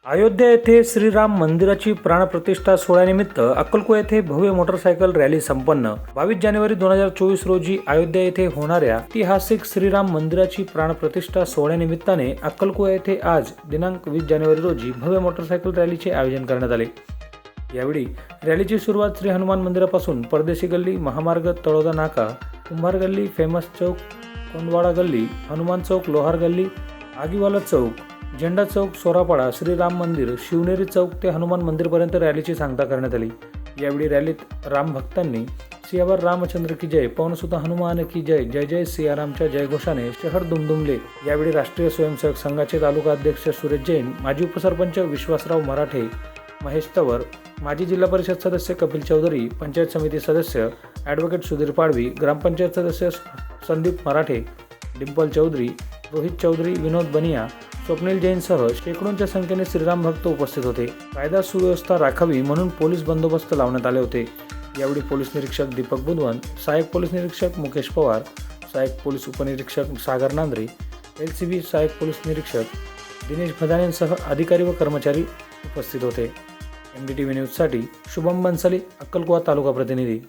अयोध्या येथे श्रीराम मंदिराची प्राणप्रतिष्ठा सोहळ्यानिमित्त अक्कलकोट येथे भव्य मोटरसायकल रॅली संपन्न। 22 जानेवारी 2024 रोजी अयोध्या येथे होणाऱ्या ऐतिहासिक श्रीराम मंदिराची प्राणप्रतिष्ठा सोहळ्यानिमित्ताने अक्कलकोट येथे आज दिनांक 20 जानेवारी रोजी भव्य मोटरसायकल रॅलीचे आयोजन करण्यात आले। यावेळी रॅलीची सुरुवात श्री हनुमान मंदिरापासून परदेशी गल्ली, महामार्ग, तळोदा नाका, कुंभार गल्ली, फेमस चौक, कोंडवाडा गल्ली, हनुमान चौक, लोहार गल्ली, आगीवाला चौक, झेंडा चौक, सोरापाडा, श्रीराम मंदिर, शिवनेरी चौक ते हनुमान मंदिरपर्यंत रॅलीची सांगता करण्यात आली। यावेळी रॅलीत राम भक्तांनी सियावर रामचंद्र की जय, पवनसुत हनुमान की जय, जय जय सियारामच्या जयघोषाने शहर दुमदुमले। यावेळी राष्ट्रीय स्वयंसेवक संघाचे तालुका अध्यक्ष सुरेश जैन, माजी उपसरपंच विश्वासराव मराठे, महेश तवर, माजी जिल्हा परिषद सदस्य कपिल चौधरी, पंचायत समिती सदस्य ॲडव्होकेट सुधीर पाडवी, ग्रामपंचायत सदस्य संदीप मराठे, डिंपल चौधरी, रोहित चौधरी, विनोद बनिया, स्वप्नील जैनसह शेकडोंच्या संख्येने श्रीराम भक्त उपस्थित होते। कायदा सुव्यवस्था राखावी म्हणून पोलीस बंदोबस्त लावण्यात आले होते। यावेळी पोलीस निरीक्षक दीपक बुधवन, सहाय्यक पोलीस निरीक्षक मुकेश पवार, सहाय्यक पोलीस उपनिरीक्षक सागर नांद्रे, LCB सहाय्यक पोलीस निरीक्षक दिनेश भदानेंसह अधिकारी व कर्मचारी उपस्थित होते। MDTV न्यूजसाठी शुभम बन्साली, अक्कलकोट तालुका प्रतिनिधी।